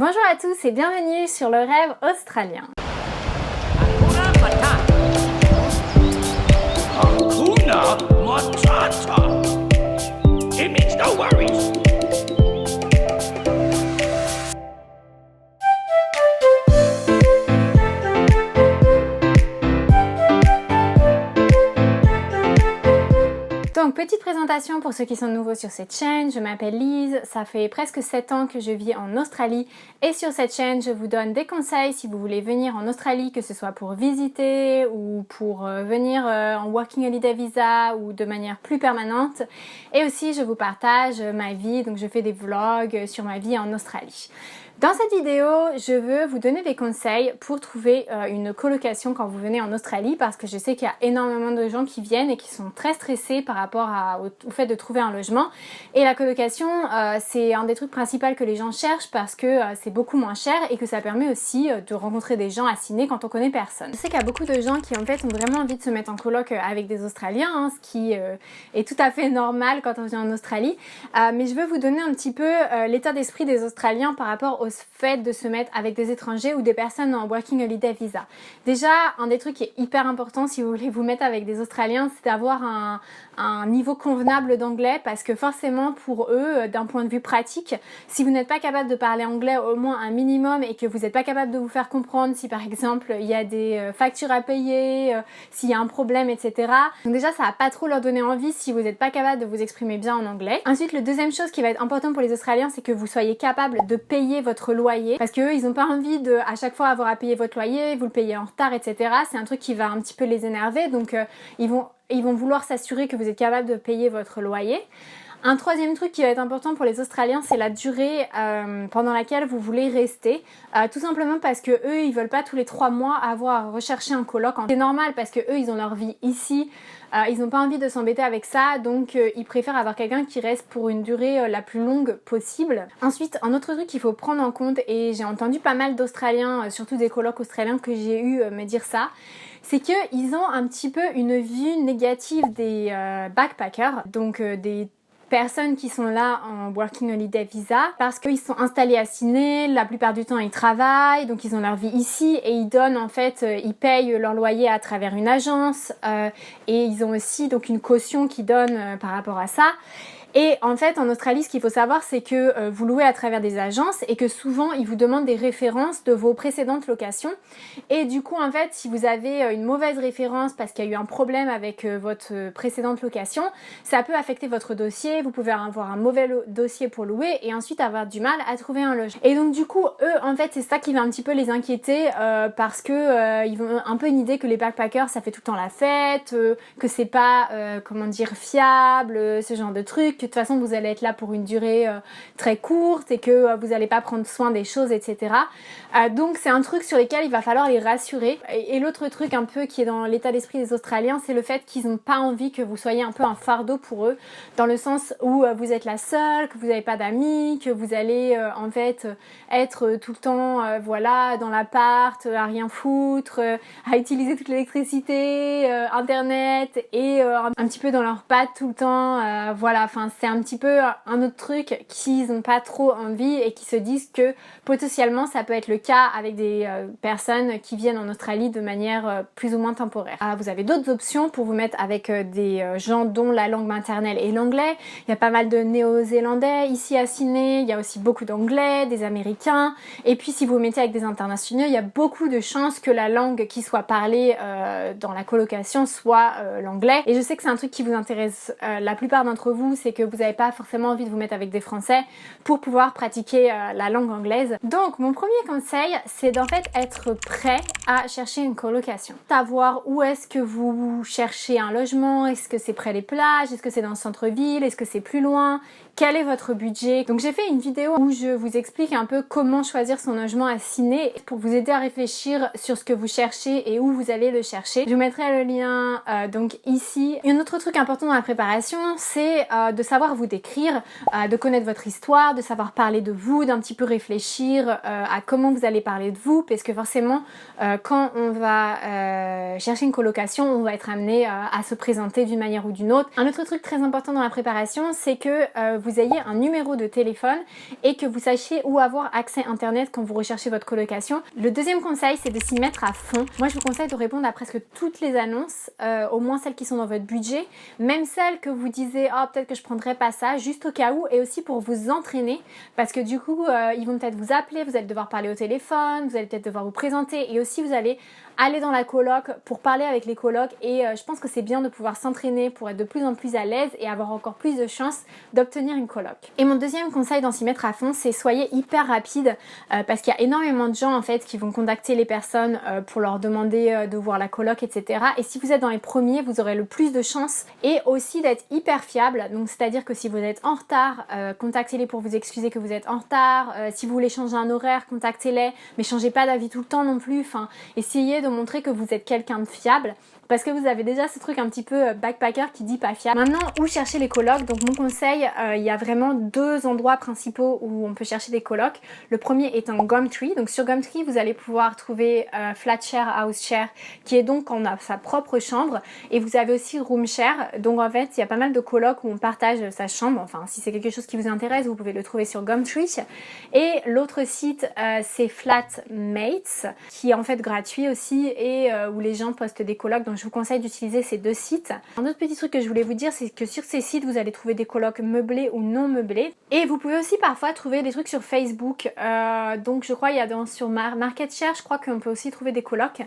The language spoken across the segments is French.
Bonjour à tous et bienvenue sur le rêve australien. Hakuna Matata. It means no worries. Donc petite présentation pour ceux qui sont nouveaux sur cette chaîne, je m'appelle Lise, ça fait presque 7 ans que je vis en Australie et sur cette chaîne je vous donne des conseils si vous voulez venir en Australie, que ce soit pour visiter ou pour venir en Working Holiday Visa ou de manière plus permanente, et aussi je vous partage ma vie, donc je fais des vlogs sur ma vie en Australie. Dans cette vidéo, je veux vous donner des conseils pour trouver une colocation quand vous venez en Australie, parce que je sais qu'il y a énormément de gens qui viennent et qui sont très stressés par rapport au fait de trouver un logement. Et la colocation, c'est un des trucs principaux que les gens cherchent parce que c'est beaucoup moins cher et que ça permet aussi de rencontrer des gens à Sydney quand on connaît personne. Je sais qu'il y a beaucoup de gens qui en fait ont vraiment envie de se mettre en coloc avec des Australiens, hein, ce qui est tout à fait normal quand on vient en Australie. Mais je veux vous donner un petit peu l'état d'esprit des Australiens par rapport au fait de se mettre avec des étrangers ou des personnes en Working Holiday Visa. Déjà, un des trucs qui est hyper important si vous voulez vous mettre avec des Australiens, c'est d'avoir un niveau convenable d'anglais, parce que forcément pour eux, d'un point de vue pratique, si vous n'êtes pas capable de parler anglais au moins un minimum et que vous n'êtes pas capable de vous faire comprendre si par exemple il y a des factures à payer, s'il y a un problème, etc. Donc déjà ça va pas trop leur donner envie si vous n'êtes pas capable de vous exprimer bien en anglais. Ensuite, la deuxième chose qui va être importante pour les Australiens, c'est que vous soyez capable de payer votre loyer, parce qu'eux ils n'ont pas envie de à chaque fois avoir à payer votre loyer, vous le payez en retard, etc. C'est un truc qui va un petit peu les énerver, donc ils vont vouloir s'assurer que vous êtes capable de payer votre loyer. Un troisième truc qui va être important pour les Australiens, c'est la durée pendant laquelle vous voulez rester. Tout simplement parce que eux, ils veulent pas tous les 3 mois avoir à rechercher un coloc. C'est normal parce que eux, ils ont leur vie ici. Ils n'ont pas envie de s'embêter avec ça, donc ils préfèrent avoir quelqu'un qui reste pour une durée la plus longue possible. Ensuite, un autre truc qu'il faut prendre en compte, et j'ai entendu pas mal d'Australiens, surtout des colocs australiens que j'ai eu me dire ça, c'est qu'ils ont un petit peu une vue négative des backpackers, donc des personnes qui sont là en Working Holiday Visa, parce qu'ils sont installés à Sydney, la plupart du temps ils travaillent, donc ils ont leur vie ici et ils donnent en fait, ils payent leur loyer à travers une agence et ils ont aussi donc une caution qu'ils donnent par rapport à ça. Et en fait, en Australie, ce qu'il faut savoir, c'est que vous louez à travers des agences et que souvent, ils vous demandent des références de vos précédentes locations. Et du coup, en fait, si vous avez une mauvaise référence parce qu'il y a eu un problème avec votre précédente location, ça peut affecter votre dossier. Vous pouvez avoir un mauvais dossier pour louer et ensuite avoir du mal à trouver un logement. Et donc, du coup, eux, en fait, c'est ça qui va un petit peu les inquiéter parce que ils ont un peu une idée que les backpackers, ça fait tout le temps la fête, que c'est pas, comment dire, fiable, ce genre de trucs. Que de toute façon vous allez être là pour une durée très courte et que vous n'allez pas prendre soin des choses, etc. Donc c'est un truc sur lequel il va falloir les rassurer. Et l'autre truc un peu qui est dans l'état d'esprit des Australiens, c'est le fait qu'ils n'ont pas envie que vous soyez un peu un fardeau pour eux, dans le sens où vous êtes la seule, que vous n'avez pas d'amis, que vous allez en fait être tout le temps voilà, dans l'appart, à rien foutre, à utiliser toute l'électricité, internet et un petit peu dans leurs pattes tout le temps, voilà, enfin c'est un petit peu un autre truc qu'ils n'ont pas trop envie et qui se disent que potentiellement ça peut être le cas avec des personnes qui viennent en Australie de manière plus ou moins temporaire. Vous avez d'autres options pour vous mettre avec des gens dont la langue maternelle est l'anglais. Il y a pas mal de néo-zélandais ici à Sydney, il y a aussi beaucoup d'anglais, des américains, et puis si vous vous mettez avec des internationaux, il y a beaucoup de chances que la langue qui soit parlée dans la colocation soit l'anglais. Et je sais que c'est un truc qui vous intéresse la plupart d'entre vous, c'est que vous n'avez pas forcément envie de vous mettre avec des Français pour pouvoir pratiquer la langue anglaise. Donc mon premier conseil, c'est d'en fait être prêt à chercher une colocation. Savoir où est-ce que vous cherchez un logement, est-ce que c'est près des plages, est-ce que c'est dans le centre-ville, est-ce que c'est plus loin, quel est votre budget. Donc j'ai fait une vidéo où je vous explique un peu comment choisir son logement à Sydney pour vous aider à réfléchir sur ce que vous cherchez et où vous allez le chercher. Je vous mettrai le lien donc ici. Et un autre truc important dans la préparation, c'est de savoir vous décrire, de connaître votre histoire, de savoir parler de vous, d'un petit peu réfléchir à comment vous allez parler de vous, parce que forcément quand on va chercher une colocation, on va être amené à se présenter d'une manière ou d'une autre. Un autre truc très important dans la préparation, c'est que vous vous ayez un numéro de téléphone et que vous sachiez où avoir accès internet quand vous recherchez votre colocation. Le deuxième conseil, c'est de s'y mettre à fond. Moi, je vous conseille de répondre à presque toutes les annonces, au moins celles qui sont dans votre budget, même celles que vous disiez « Oh, peut-être que je prendrais pas ça », juste au cas où, et aussi pour vous entraîner, parce que du coup, ils vont peut-être vous appeler, vous allez devoir parler au téléphone, vous allez peut-être devoir vous présenter, et aussi vous allez aller dans la coloc pour parler avec les colocs, et je pense que c'est bien de pouvoir s'entraîner pour être de plus en plus à l'aise et avoir encore plus de chances d'obtenir une coloc. Et mon deuxième conseil dans s'y mettre à fond, c'est soyez hyper rapide, parce qu'il y a énormément de gens en fait qui vont contacter les personnes pour leur demander de voir la coloc, etc. Et si vous êtes dans les premiers, vous aurez le plus de chances, et aussi d'être hyper fiable. Donc c'est-à-dire que si vous êtes en retard, contactez-les pour vous excuser que vous êtes en retard. Si vous voulez changer un horaire, contactez-les, mais changez pas d'avis tout le temps non plus. Enfin, essayez de montrer que vous êtes quelqu'un de fiable, parce que vous avez déjà ce truc un petit peu backpacker qui dit pas fiable. Maintenant, où chercher les colocs? Donc mon conseil, il y a vraiment deux endroits principaux où on peut chercher des colocs. Le premier est en Gumtree. Donc sur Gumtree, vous allez pouvoir trouver Flatshare, Houseshare, qui est donc on a sa propre chambre, et vous avez aussi Roomshare. Donc en fait, il y a pas mal de colocs où on partage sa chambre. Enfin, si c'est quelque chose qui vous intéresse, vous pouvez le trouver sur Gumtree. Et l'autre site, c'est Flatmates, qui est en fait gratuit aussi, et où les gens postent des colocs. Donc je vous conseille d'utiliser ces deux sites. Un autre petit truc que je voulais vous dire, c'est que sur ces sites, vous allez trouver des colocs meublés ou non meublés. Et vous pouvez aussi parfois trouver des trucs sur Facebook. Donc je crois il y a sur MarketShare, je crois qu'on peut aussi trouver des colocs.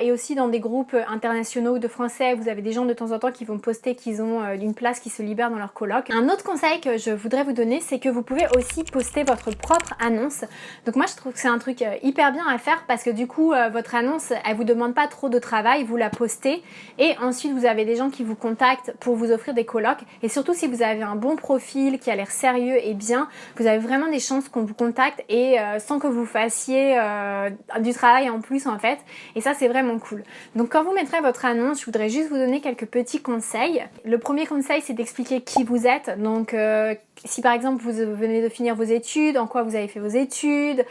Et aussi dans des groupes internationaux de français, vous avez des gens de temps en temps qui vont poster qu'ils ont une place qui se libère dans leur coloc. Un autre conseil que je voudrais vous donner, c'est que vous pouvez aussi poster votre propre annonce. Donc moi je trouve que c'est un truc hyper bien à faire, parce que du coup votre annonce, elle vous demande pas trop de travail, vous la postez, et ensuite vous avez des gens qui vous contactent pour vous offrir des colocs. Et surtout si vous avez un bon profil qui a l'air sérieux et bien, vous avez vraiment des chances qu'on vous contacte, et sans que vous fassiez du travail en plus en fait. Et ça c'est vraiment cool. Donc quand vous mettrez votre annonce, je voudrais juste vous donner quelques petits conseils. Le premier conseil, c'est d'expliquer qui vous êtes. Donc si par exemple vous venez de finir vos études, en quoi vous avez fait vos études,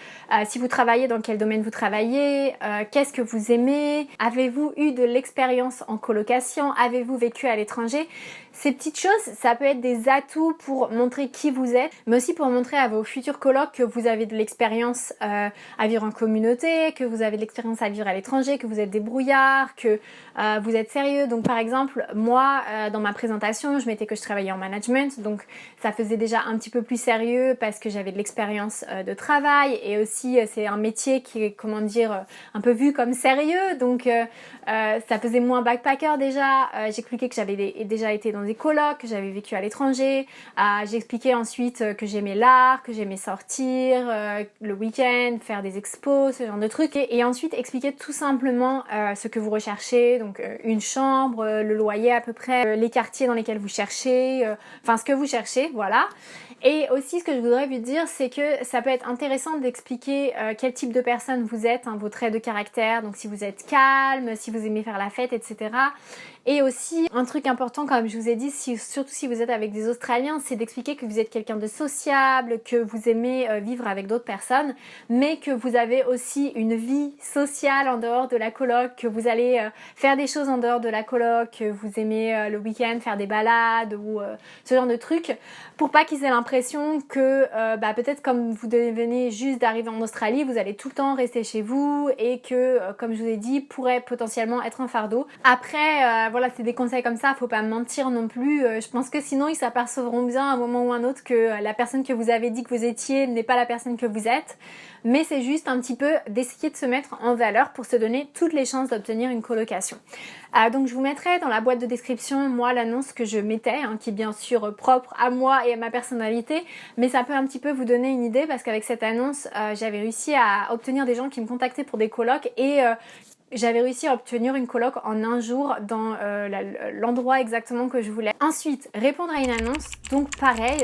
si vous travaillez, dans quel domaine vous travaillez, qu'est-ce que vous aimez, avez-vous eu de l'expérience en colocation, avez-vous vécu à l'étranger. Ces petites choses, ça peut être des atouts pour montrer qui vous êtes, mais aussi pour montrer à vos futurs colocs que vous avez de l'expérience à vivre en communauté, que vous avez de l'expérience à vivre à l'étranger, que vous êtes débrouillard, que vous êtes sérieux. Donc par exemple, moi, dans ma présentation, je mettais que je travaillais en management, donc ça faisait déjà un petit peu plus sérieux parce que j'avais de l'expérience de travail, et aussi c'est un métier qui est, comment dire, un peu vu comme sérieux, donc ça faisait moins backpacker déjà. J'expliquais que j'avais déjà été dans des colocs, que j'avais vécu à l'étranger. J'expliquais ensuite que j'aimais l'art, que j'aimais sortir le week-end, faire des expos, ce genre de trucs, et ensuite expliquer tout simplement ce que vous recherchez, donc une chambre, le loyer à peu près, les quartiers dans lesquels vous cherchez, enfin ce que vous cherchez, voilà. Et aussi ce que je voudrais vous dire, c'est que ça peut être intéressant d'expliquer quel type de personne vous êtes, vos traits de caractère, donc si vous êtes calme, si vous aimez faire la fête, etc. Et aussi, un truc important, comme je vous ai dit, surtout si vous êtes avec des Australiens, c'est d'expliquer que vous êtes quelqu'un de sociable, que vous aimez vivre avec d'autres personnes, mais que vous avez aussi une vie sociale en dehors de la coloc, que vous allez faire des choses en dehors de la coloc, que vous aimez le week-end faire des balades ou ce genre de trucs, pour pas qu'ils aient l'impression que peut-être comme vous venez juste d'arriver en Australie, vous allez tout le temps rester chez vous, et que, comme je vous ai dit, pourrait potentiellement être un fardeau. Après, voilà, c'est des conseils comme ça, faut pas mentir non plus. Je pense que sinon ils s'apercevront bien à un moment ou un autre que la personne que vous avez dit que vous étiez n'est pas la personne que vous êtes. Mais c'est juste un petit peu d'essayer de se mettre en valeur pour se donner toutes les chances d'obtenir une colocation. Donc je vous mettrai dans la boîte de description, moi, l'annonce que je mettais, qui est bien sûr propre à moi et à ma personnalité, mais ça peut un petit peu vous donner une idée, parce qu'avec cette annonce, j'avais réussi à obtenir des gens qui me contactaient pour des colocs, et j'avais réussi à obtenir une coloc en un jour dans l'endroit exactement que je voulais. Ensuite, répondre à une annonce. Donc pareil,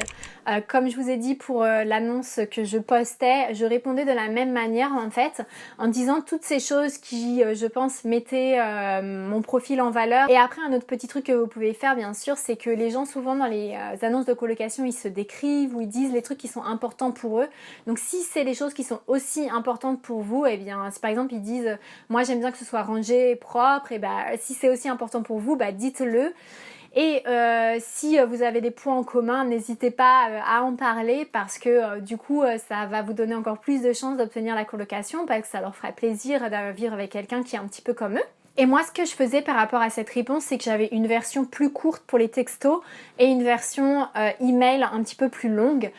comme je vous ai dit pour l'annonce que je postais, je répondais de la même manière en fait, en disant toutes ces choses qui, je pense, mettaient mon profil en valeur. Et après, un autre petit truc que vous pouvez faire, bien sûr, c'est que les gens, souvent dans les annonces de colocation, ils se décrivent ou ils disent les trucs qui sont importants pour eux. Donc si c'est les choses qui sont aussi importantes pour vous, eh bien, si par exemple ils disent moi j'aime bien que ce soit rangé, propre, et si c'est aussi important pour vous, dites-le. Et si vous avez des points en commun, n'hésitez pas à en parler parce que du coup ça va vous donner encore plus de chances d'obtenir la colocation parce que ça leur ferait plaisir de vivre avec quelqu'un qui est un petit peu comme eux. Et moi, ce que je faisais par rapport à cette réponse, c'est que j'avais une version plus courte pour les textos et une version email un petit peu plus longue.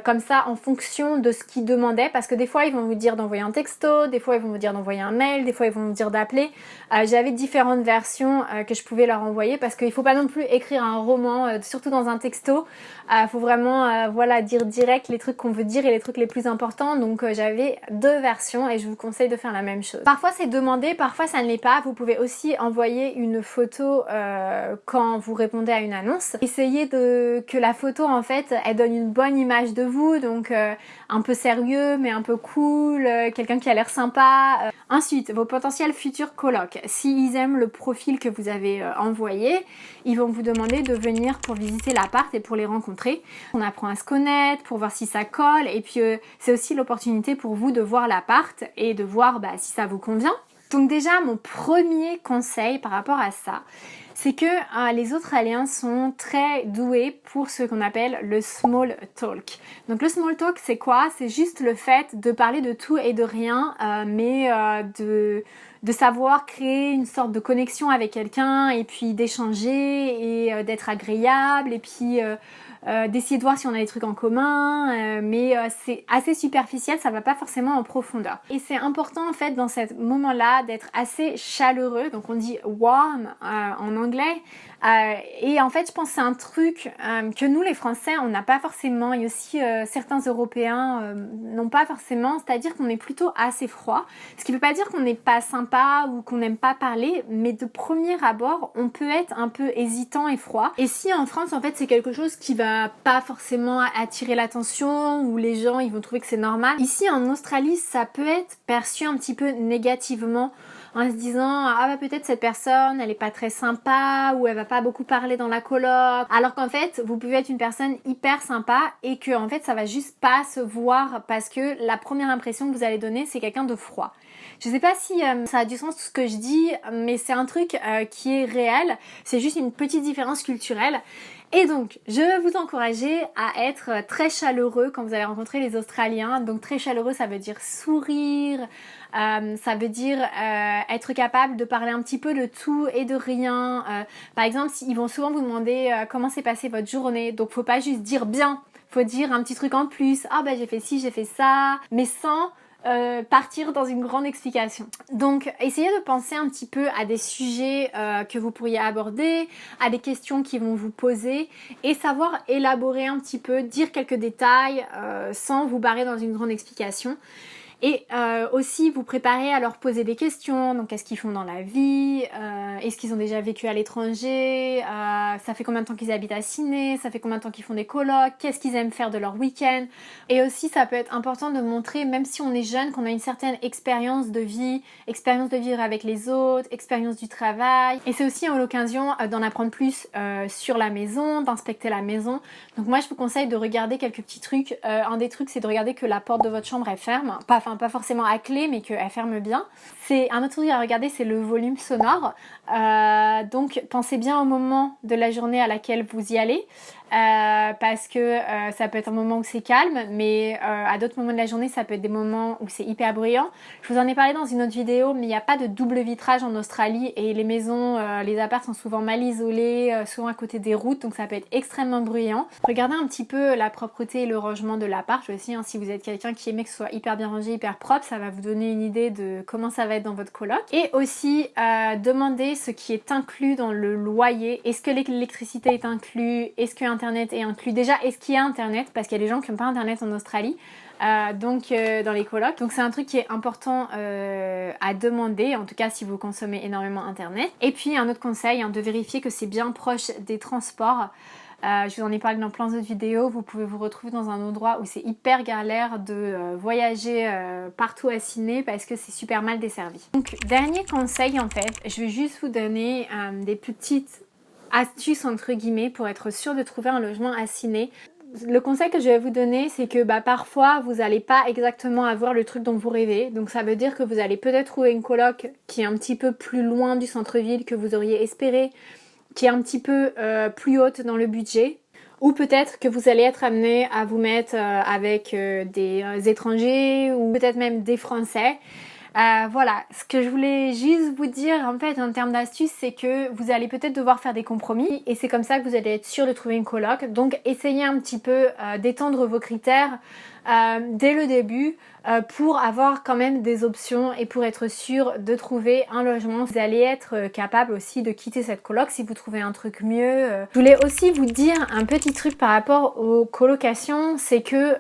Comme ça, en fonction de ce qu'ils demandaient, parce que des fois, ils vont vous dire d'envoyer un texto, des fois, ils vont vous dire d'envoyer un mail, des fois, ils vont vous dire d'appeler. J'avais différentes versions que je pouvais leur envoyer parce qu'il ne faut pas non plus écrire un roman, surtout dans un texto. Faut vraiment voilà, dire direct les trucs qu'on veut dire et les trucs les plus importants. Donc, j'avais 2 versions et je vous conseille de faire la même chose. Parfois, c'est demandé, parfois, ça ne l'est pas. Vous pouvez aussi envoyer une photo quand vous répondez à une annonce. Essayez que la photo en fait elle donne une bonne image de vous, donc un peu sérieux mais un peu cool, quelqu'un qui a l'air sympa. Ensuite, vos potentiels futurs colocs, s'ils aiment le profil que vous avez envoyé, ils vont vous demander de venir pour visiter l'appart et pour les rencontrer. On apprend à se connaître pour voir si ça colle et puis c'est aussi l'opportunité pour vous de voir l'appart et de voir si ça vous convient. Donc déjà, mon premier conseil par rapport à ça, c'est que les Australiens sont très doués pour ce qu'on appelle le small talk. Donc le small talk, c'est quoi? C'est juste le fait de parler de tout et de rien, mais de savoir créer une sorte de connexion avec quelqu'un et puis d'échanger et d'être agréable et puis d'essayer de voir si on a des trucs en commun, mais c'est assez superficiel, ça va pas forcément en profondeur. Et c'est important en fait dans ce moment-là d'être assez chaleureux, donc on dit warm en anglais, et en fait je pense que c'est un truc que nous les Français on n'a pas forcément, et aussi certains Européens n'ont pas forcément, c'est-à-dire qu'on est plutôt assez froid, ce qui veut pas dire qu'on n'est pas sympa ou qu'on n'aime pas parler, mais de premier abord on peut être un peu hésitant et froid. Et si en France en fait c'est quelque chose qui va pas forcément attirer l'attention ou les gens ils vont trouver que c'est normal, ici en Australie ça peut être perçu un petit peu négativement en se disant peut-être cette personne elle est pas très sympa ou elle va pas beaucoup parler dans la coloc, alors qu'en fait vous pouvez être une personne hyper sympa et que en fait ça va juste pas se voir parce que la première impression que vous allez donner c'est quelqu'un de froid. Je sais pas si ça a du sens tout ce que je dis, mais c'est un truc qui est réel, c'est juste une petite différence culturelle. Et donc, je vais vous encourager à être très chaleureux quand vous allez rencontrer les Australiens. Donc très chaleureux, ça veut dire sourire, ça veut dire être capable de parler un petit peu de tout et de rien. Par exemple, ils vont souvent vous demander comment s'est passée votre journée. Donc faut pas juste dire bien, faut dire un petit truc en plus. J'ai fait ci, j'ai fait ça, mais sans partir dans une grande explication. Donc essayez de penser un petit peu à des sujets que vous pourriez aborder, à des questions qui vont vous poser et savoir élaborer un petit peu, dire quelques détails sans vous barrer dans une grande explication. Et aussi vous préparer à leur poser des questions, donc qu'est-ce qu'ils font dans la vie, est-ce qu'ils ont déjà vécu à l'étranger, ça fait combien de temps qu'ils habitent à Sydney, ça fait combien de temps qu'ils font des colocs, qu'est-ce qu'ils aiment faire de leur week-end. Et aussi ça peut être important de montrer, même si on est jeune, qu'on a une certaine expérience de vie, expérience de vivre avec les autres, expérience du travail. Et c'est aussi l'occasion d'en apprendre plus sur la maison, d'inspecter la maison. Donc moi je vous conseille de regarder quelques petits trucs. Un des trucs c'est de regarder que la porte de votre chambre elle ferme, pas forcément à clé mais qu'elle ferme bien. C'est un autre truc à regarder, c'est le volume sonore. Donc pensez bien au moment de la journée à laquelle vous y allez. Parce que ça peut être un moment où c'est calme, mais à d'autres moments de la journée ça peut être des moments où c'est hyper bruyant. Je vous en ai parlé dans une autre vidéo, mais il n'y a pas de double vitrage en Australie et les maisons, les apparts sont souvent mal isolés, souvent à côté des routes, donc ça peut être extrêmement bruyant. Regardez un petit peu la propreté et le rangement de l'appart aussi, si vous êtes quelqu'un qui aimait que ce soit hyper bien rangé, hyper propre, ça va vous donner une idée de comment ça va être dans votre coloc. Et aussi demandez ce qui est inclus dans le loyer. Est-ce que l'électricité est inclus? Est-ce que Internet est inclus? Déjà, est-ce qu'il y a Internet? Parce qu'il y a des gens qui n'ont pas Internet en Australie, dans les colocs. Donc c'est un truc qui est important à demander, en tout cas si vous consommez énormément Internet. Et puis un autre conseil, de vérifier que c'est bien proche des transports. Je vous en ai parlé dans plein d'autres vidéos, vous pouvez vous retrouver dans un endroit où c'est hyper galère de voyager partout à Sydney parce que c'est super mal desservi. Donc dernier conseil en fait, je vais juste vous donner des petites astuces entre guillemets pour être sûr de trouver un logement à Sydney. Le conseil que je vais vous donner, c'est que parfois vous n'allez pas exactement avoir le truc dont vous rêvez. Donc ça veut dire que vous allez peut-être trouver une coloc qui est un petit peu plus loin du centre-ville que vous auriez espéré. qui est un petit peu plus haute dans le budget. Ou peut-être que vous allez être amené à vous mettre avec des étrangers ou peut-être même des Français. Voilà, ce que je voulais juste vous dire en fait en termes d'astuces, c'est que vous allez peut-être devoir faire des compromis et c'est comme ça que vous allez être sûr de trouver une coloc. Donc essayez un petit peu d'étendre vos critères dès le début pour avoir quand même des options et pour être sûr de trouver un logement. Vous allez être capable aussi de quitter cette coloc si vous trouvez un truc mieux. Je voulais aussi vous dire un petit truc par rapport aux colocations, c'est que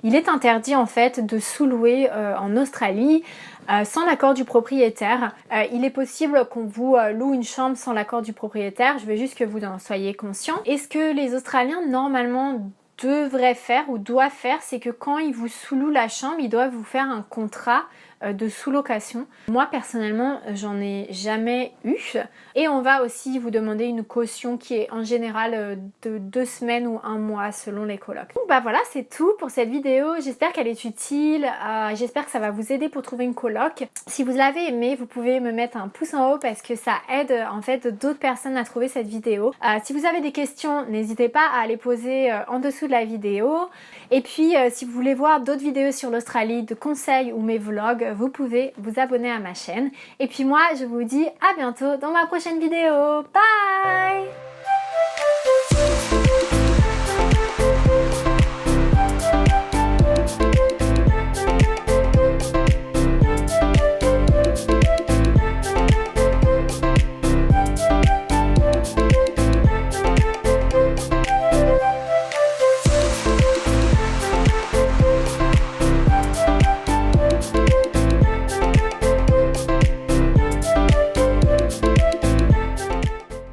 il est interdit en fait de sous-louer en Australie. Sans l'accord du propriétaire. Il est possible qu'on vous loue une chambre sans l'accord du propriétaire, je veux juste que vous en soyez conscient. Et ce que les Australiens normalement devraient faire ou doivent faire, c'est que quand ils vous sous-louent la chambre, ils doivent vous faire un contrat de sous-location. Moi personnellement, j'en ai jamais eu. Et on va aussi vous demander une caution qui est en général de 2 semaines ou 1 mois selon les colocs. Donc bah voilà, c'est tout pour cette vidéo. J'espère qu'elle est utile. J'espère que ça va vous aider pour trouver une coloc. Si vous l'avez aimé, vous pouvez me mettre un pouce en haut parce que ça aide en fait d'autres personnes à trouver cette vidéo. Si vous avez des questions, n'hésitez pas à les poser en dessous de la vidéo. Et puis si vous voulez voir d'autres vidéos sur l'Australie, de conseils ou mes vlogs, vous pouvez vous abonner à ma chaîne. Et puis moi, je vous dis à bientôt dans ma prochaine vidéo. Bye!